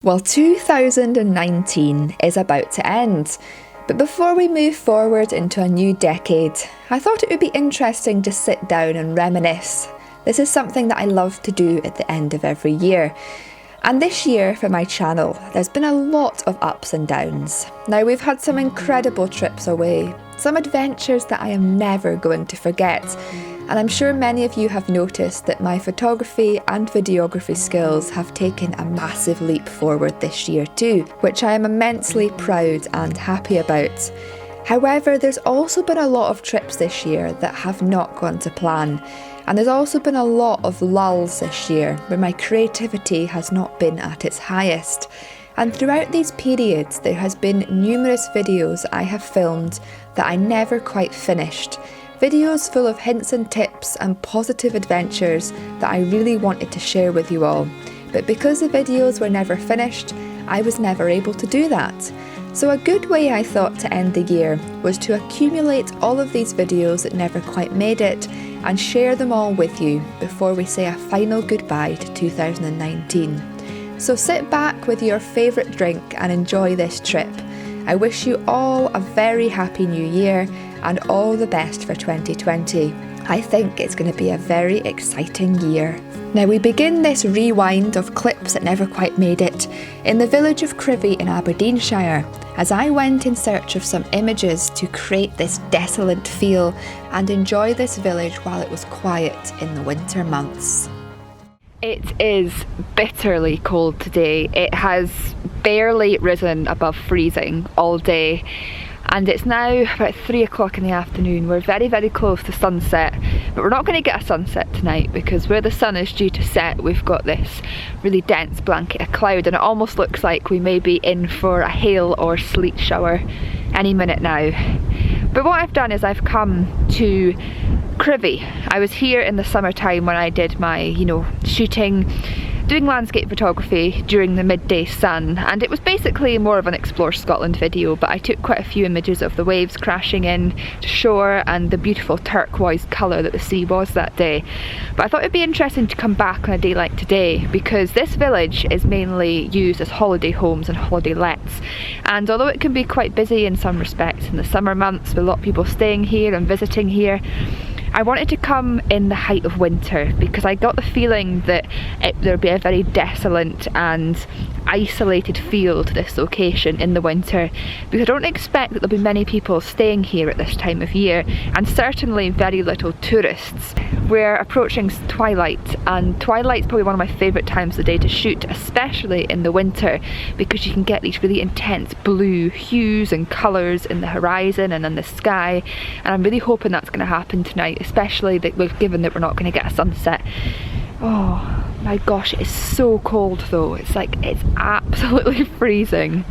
Well, 2019 is about to end, but before we move forward into a new decade, I thought it would be interesting to sit down and reminisce. This is something that I love to do at the end of every year. And this year for my channel, there's been a lot of ups and downs. Now, we've had some incredible trips away, some adventures that I am never going to forget. And I'm sure many of you have noticed that my photography and videography skills have taken a massive leap forward this year too, which I am immensely proud and happy about. However, there's also been a lot of trips this year that have not gone to plan. And there's also been a lot of lulls this year where my creativity has not been at its highest. And throughout these periods, there has been numerous videos I have filmed that I never quite finished. Videos full of hints and tips and positive adventures that I really wanted to share with you all. But because the videos were never finished, I was never able to do that. So a good way I thought to end the year was to accumulate all of these videos that never quite made it and share them all with you before we say a final goodbye to 2019. So sit back with your favourite drink and enjoy this trip. I wish you all a very happy new year and all the best for 2020. I think it's going to be a very exciting year. Now we begin this rewind of clips that never quite made it in the village of Crivy in Aberdeenshire, as I went in search of some images to create this desolate feel and enjoy this village while it was quiet in the winter months. It is bitterly cold today. It has barely risen above freezing all day. And it's now about 3 o'clock in the afternoon. We're very, very close to sunset, but we're not going to get a sunset tonight because where the sun is due to set, we've got this really dense blanket of cloud and it almost looks like we may be in for a hail or sleet shower any minute now. But what I've done is I've come to Crivy. I was here in the summertime when I did my, shooting, doing landscape photography during the midday sun, and it was basically more of an Explore Scotland video, but I took quite a few images of the waves crashing in to shore and the beautiful turquoise colour that the sea was that day. But I thought it'd be interesting to come back on a day like today because this village is mainly used as holiday homes and holiday lets, and although it can be quite busy in some respects in the summer months with a lot of people staying here and visiting here, I wanted to come in the height of winter because I got the feeling that there'd be a very desolate and isolated feel to this location in the winter because I don't expect that there'll be many people staying here at this time of year and certainly very little tourists. We're approaching twilight and twilight's probably one of my favourite times of the day to shoot, especially in the winter because you can get these really intense blue hues and colours in the horizon and in the sky, and I'm really hoping that's going to happen tonight, especially given that we're not going to get a sunset. Oh my gosh, it is so cold though. It's absolutely freezing.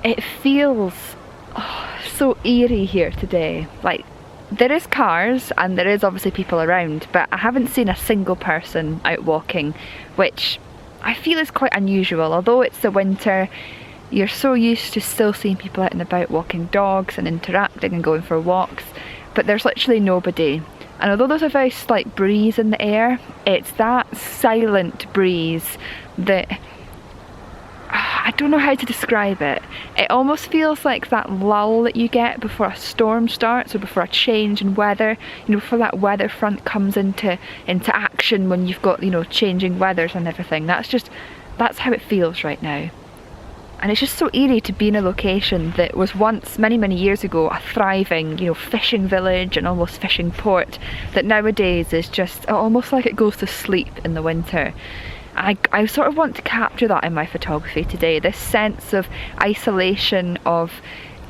It feels so eerie here today. Like, there is cars and there is obviously people around, but I haven't seen a single person out walking, which I feel is quite unusual. Although it's the winter, you're so used to still seeing people out and about walking dogs and interacting and going for walks, but there's literally nobody. And although there's a very slight breeze in the air, it's that silent breeze that I don't know how to describe it. It almost feels like that lull that you get before a storm starts or before a change in weather, before that weather front comes into action when you've got, changing weathers and everything. That's how it feels right now. And it's just so eerie to be in a location that was once, many, many years ago, a thriving, fishing village and almost fishing port, that nowadays is just almost like it goes to sleep in the winter. I sort of want to capture that in my photography today, this sense of isolation, of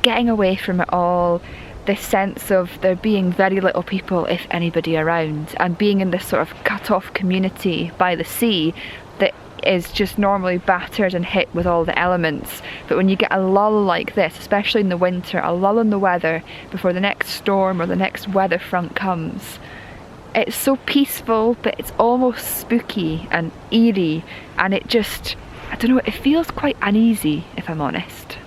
getting away from it all, this sense of there being very little people, if anybody, around, and being in this sort of cut off community by the sea that is just normally battered and hit with all the elements, but when you get a lull like this, especially in the winter, a lull in the weather before the next storm or the next weather front comes, it's so peaceful, but it's almost spooky and eerie, and it just, I don't know, it feels quite uneasy, if I'm honest.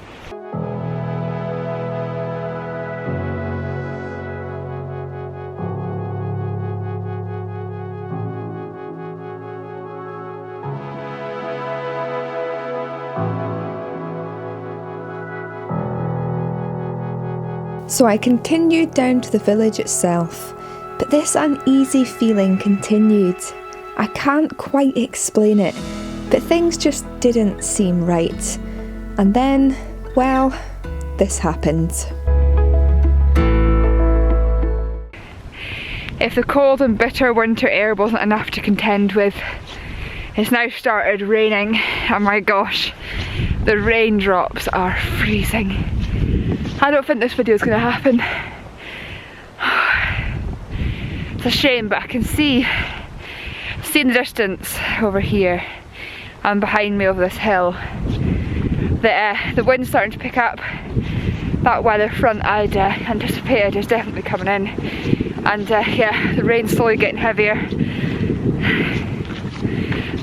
So I continued down to the village itself, but this uneasy feeling continued. I can't quite explain it, but things just didn't seem right. And then, well, this happened. If the cold and bitter winter air wasn't enough to contend with, it's now started raining, and my gosh, the raindrops are freezing. I don't think this video is going to happen. It's a shame, but I can see in the distance over here and behind me over this hill that the wind's starting to pick up. That weather front I'd anticipated is definitely coming in, and yeah, the rain's slowly getting heavier.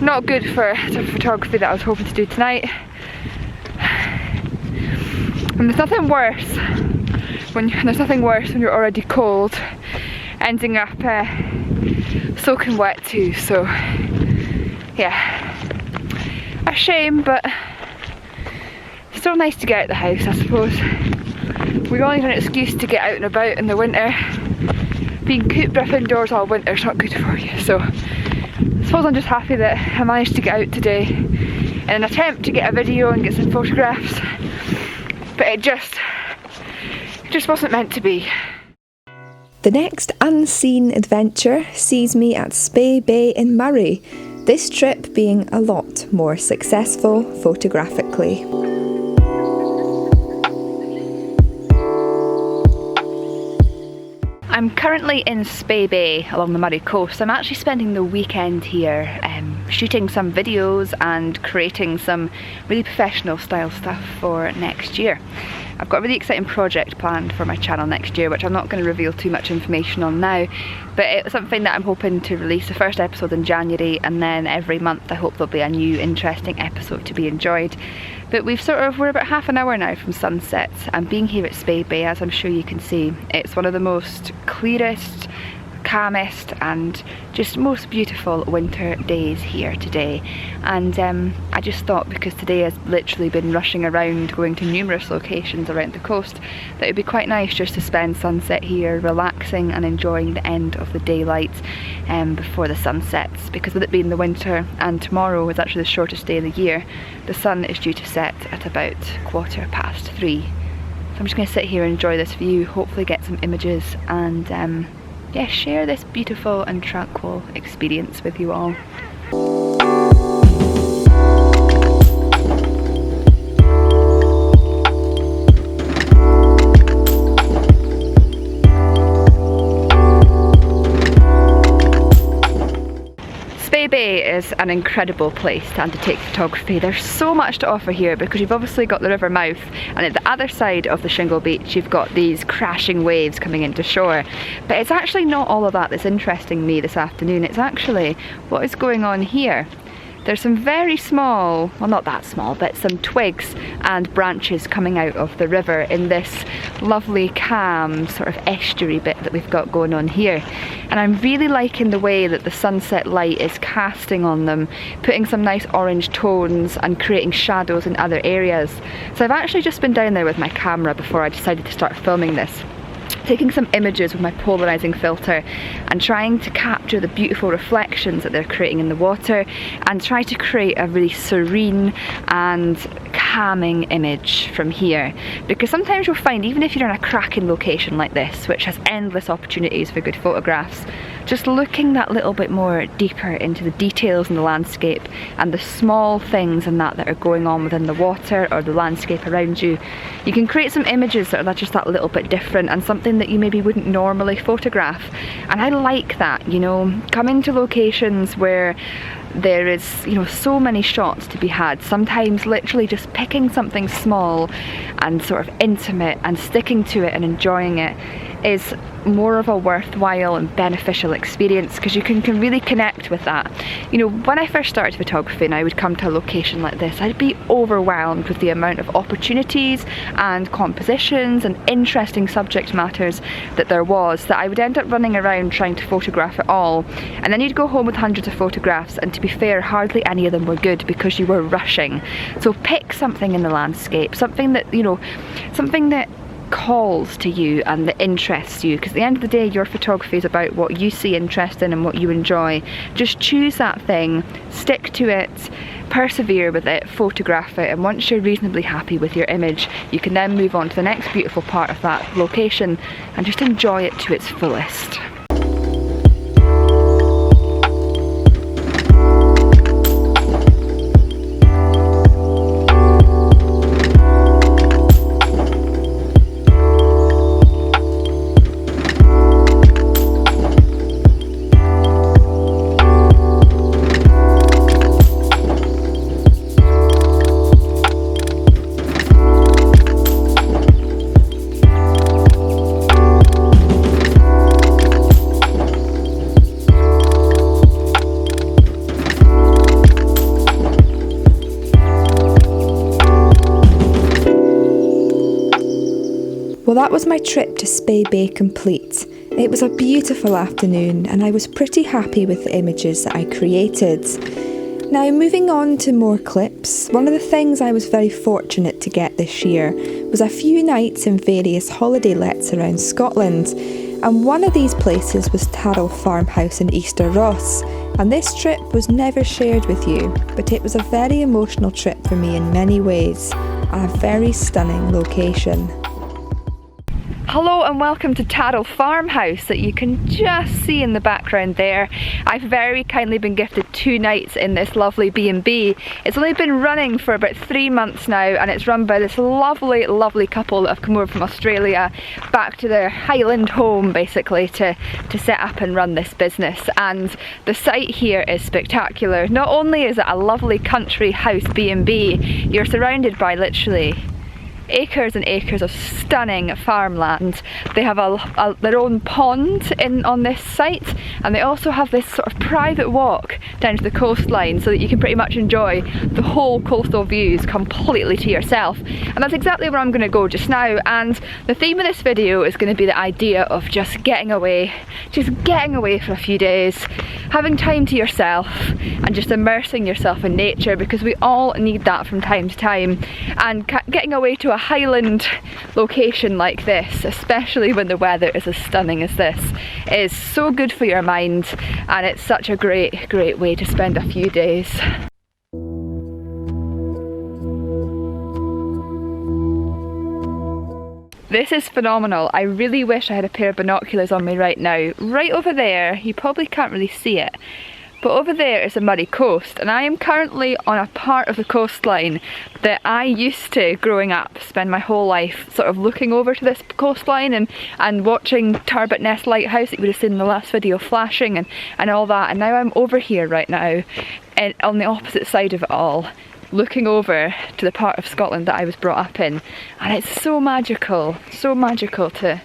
Not good for the photography that I was hoping to do tonight. And there's nothing worse when you're already cold, ending up soaking wet too. So yeah, a shame, but still nice to get out the house, I suppose. We all need an excuse to get out and about in the winter. Being cooped up indoors all winter is not good for you. So I suppose I'm just happy that I managed to get out today in an attempt to get a video and get some photographs. But it just wasn't meant to be. The next unseen adventure sees me at Spey Bay in Moray, this trip being a lot more successful photographically. I'm currently in Spey Bay along the Moray coast. I'm actually spending the weekend here shooting some videos and creating some really professional style stuff for next year. I've got a really exciting project planned for my channel next year, which I'm not going to reveal too much information on now, but it's something that I'm hoping to release the first episode in January, and then every month I hope there'll be a new interesting episode to be enjoyed. But we're about half an hour now from sunset, and being here at Spey Bay, as I'm sure you can see, it's one of the most clearest, calmest and just most beautiful winter days here today. And I just thought, because today has literally been rushing around going to numerous locations around the coast, that it'd be quite nice just to spend sunset here relaxing and enjoying the end of the daylight before the sun sets, because with it being the winter and tomorrow is actually the shortest day of the year, the sun is due to set at about 3:15. So I'm just going to sit here and enjoy this view, hopefully get some images, and yeah, share this beautiful and tranquil experience with you all. Spey Bay is an incredible place to undertake photography. There's so much to offer here because you've obviously got the river mouth, and at the other side of the shingle beach you've got these crashing waves coming into shore. But it's actually not all of that that's interesting me this afternoon, it's actually what is going on here. There's some very small, well not that small, but some twigs and branches coming out of the river in this lovely calm sort of estuary bit that we've got going on here. And I'm really liking the way that the sunset light is casting on them, putting some nice orange tones and creating shadows in other areas. So I've actually just been down there with my camera before I decided to start filming this, taking some images with my polarizing filter and trying to capture the beautiful reflections that they're creating in the water, and try to create a really serene and calming image from here. Because sometimes you'll find, even if you're in a cracking location like this, which has endless opportunities for good photographs, just looking that little bit more deeper into the details in the landscape and the small things and that are going on within the water or the landscape around you, you can create some images that are just that little bit different and something that you maybe wouldn't normally photograph. And I like that, you know, coming to locations where there is, you know, so many shots to be had. Sometimes literally just picking something small and sort of intimate and sticking to it and enjoying it is more of a worthwhile and beneficial experience, because you can really connect with that. You know, when I first started photography and I would come to a location like this, I'd be overwhelmed with the amount of opportunities and compositions and interesting subject matters that there was, that I would end up running around trying to photograph it all, and then you'd go home with hundreds of photographs, and to be fair, hardly any of them were good because you were rushing. So pick something in the landscape, something that, you know, something that calls to you and that interests you, because at the end of the day your photography is about what you see interesting and what you enjoy. Just choose that thing, stick to it, persevere with it, photograph it, and once you're reasonably happy with your image, you can then move on to the next beautiful part of that location and just enjoy it to its fullest. Well, that was my trip to Spey Bay complete. It was a beautiful afternoon and I was pretty happy with the images that I created. Now, moving on to more clips, one of the things I was very fortunate to get this year was a few nights in various holiday lets around Scotland, and one of these places was Tarrell Farmhouse in Easter Ross, and this trip was never shared with you, but it was a very emotional trip for me in many ways, and a very stunning location. Hello and welcome to Tarrell Farmhouse that you can just see in the background there. I've very kindly been gifted 2 nights in this lovely B&B. It's only been running for about 3 months now, and it's run by this lovely, lovely couple that have come over from Australia back to their Highland home basically to set up and run this business. And the site here is spectacular. Not only is it a lovely country house B&B, you're surrounded by literally acres and acres of stunning farmland. They have their own pond on this site, and they also have this sort of private walk down to the coastline so that you can pretty much enjoy the whole coastal views completely to yourself. And that's exactly where I'm going to go just now, and the theme of this video is going to be the idea of just getting away for a few days, having time to yourself and just immersing yourself in nature, because we all need that from time to time. And getting away to a Highland location like this, especially when the weather is as stunning as this, is so good for your mind, and it's such a great way to spend a few days. This is phenomenal. I really wish I had a pair of binoculars on me right now. Right over there, you probably can't really see it, but over there is the Murray coast, and I am currently on a part of the coastline that I used to, growing up, spend my whole life sort of looking over to this coastline and watching Turbot Nest Lighthouse that you would have seen in the last video flashing and all that. And now I'm over here right now and on the opposite side of it all, looking over to the part of Scotland that I was brought up in, and it's so magical to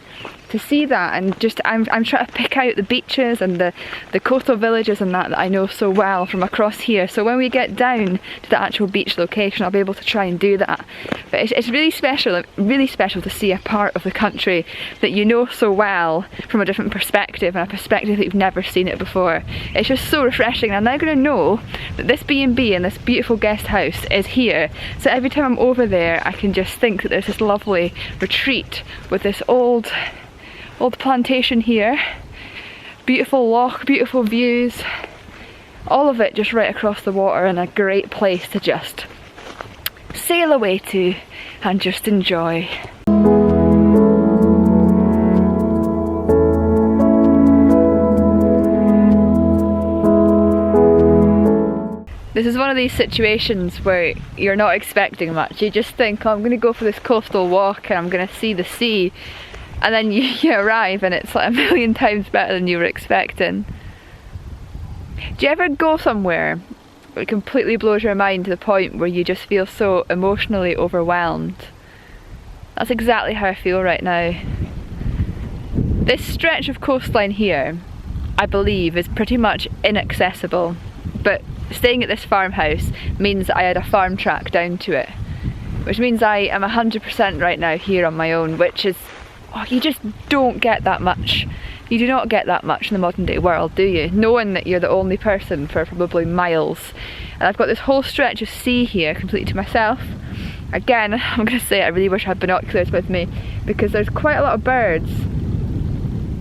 see that. And just I'm trying to pick out the beaches and the coastal villages and that I know so well from across here, so when we get down to the actual beach location I'll be able to try and do that. But it's really special to see a part of the country that you know so well from a different perspective, and a perspective that you've never seen it before. It's just so refreshing. And I'm now going to know that this B&B and this beautiful guest house is here, so every time I'm over there I can just think that there's this lovely retreat with this old plantation here, beautiful loch, beautiful views, all of it just right across the water, and a great place to just sail away to and just enjoy. This is one of these situations where you're not expecting much. You just think, oh, I'm going to go for this coastal walk and I'm going to see the sea. And then you arrive and it's like a million times better than you were expecting. Do you ever go somewhere it completely blows your mind to the point where you just feel so emotionally overwhelmed. That's exactly how I feel right now. This stretch of coastline here, I believe, is pretty much inaccessible, but staying at this farmhouse means that I had a farm track down to it, which means I am 100% right now here on my own, which is, you just don't get that much. You do not get that much in the modern day world, do you? Knowing that you're the only person for probably miles. And I've got this whole stretch of sea here completely to myself. Again, I'm going to say I really wish I had binoculars with me, because there's quite a lot of birds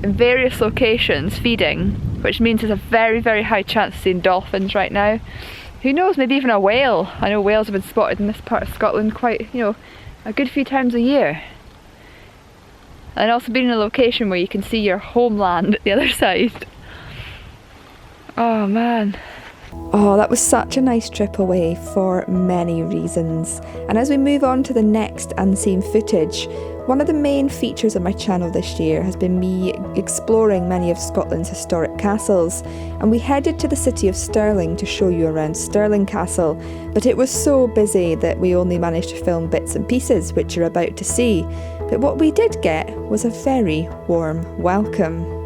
in various locations feeding, which means there's a very, very high chance of seeing dolphins right now. Who knows, maybe even a whale. I know whales have been spotted in this part of Scotland quite, a good few times a year. And also being in a location where you can see your homeland at the other side. Oh man. Oh, that was such a nice trip away for many reasons. And as we move on to the next unseen footage, one of the main features of my channel this year has been me exploring many of Scotland's historic castles, and we headed to the city of Stirling to show you around Stirling Castle, but it was so busy that we only managed to film bits and pieces, which you're about to see. But what we did get was a very warm welcome.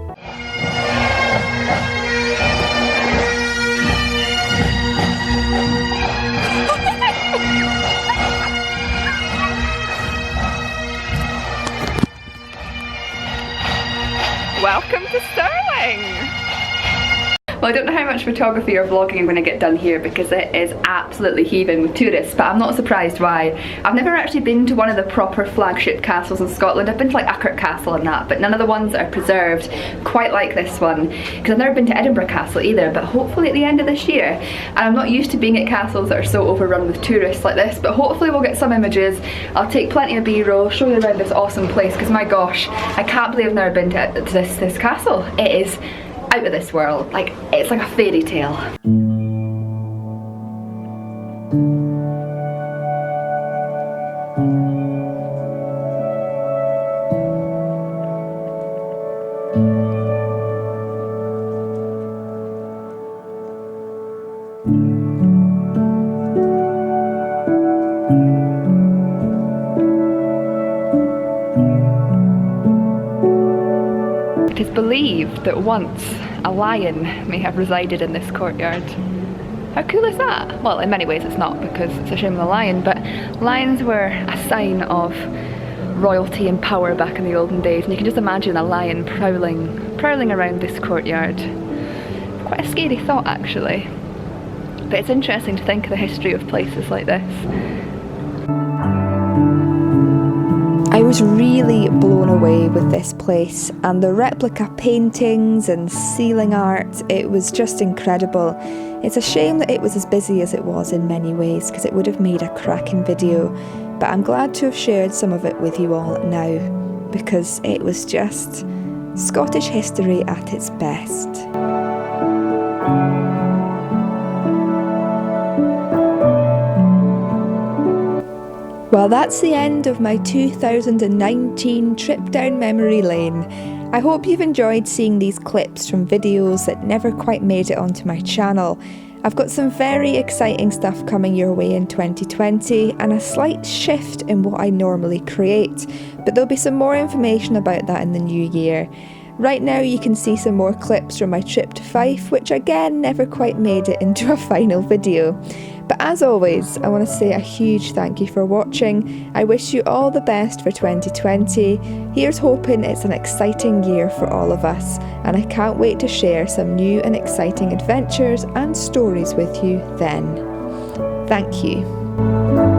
Welcome to Stirling! Well, I don't know how much photography or vlogging I'm going to get done here because it is absolutely heaving with tourists, but I'm not surprised why. I've never actually been to one of the proper flagship castles in Scotland. I've been to like Achart Castle and that, but none of the ones that are preserved quite like this one, because I've never been to Edinburgh Castle either, but hopefully at the end of this year. And I'm not used to being at castles that are so overrun with tourists like this, but hopefully we'll get some images. I'll take plenty of B-roll, show you around this awesome place, because my gosh, I can't believe I've never been to this castle. It is out of this world, like it's like a fairy tale. It is believed that once a lion may have resided in this courtyard. How cool is that? Well, in many ways it's not, because it's a shame of the lion, but lions were a sign of royalty and power back in the olden days, and you can just imagine a lion prowling around this courtyard. Quite a scary thought actually, but it's interesting to think of the history of places like this. I was really blown away with this place, and the replica paintings and ceiling art, it was just incredible. It's a shame that it was as busy as it was in many ways, because it would have made a cracking video, but I'm glad to have shared some of it with you all now, because it was just Scottish history at its best. Well, that's the end of my 2019 trip down memory lane. I hope you've enjoyed seeing these clips from videos that never quite made it onto my channel. I've got some very exciting stuff coming your way in 2020 and a slight shift in what I normally create, but there'll be some more information about that in the new year. Right now you can see some more clips from my trip to Fife, which again never quite made it into a final video. But as always, I want to say a huge thank you for watching. I wish you all the best for 2020. Here's hoping it's an exciting year for all of us, and I can't wait to share some new and exciting adventures and stories with you then. Thank you.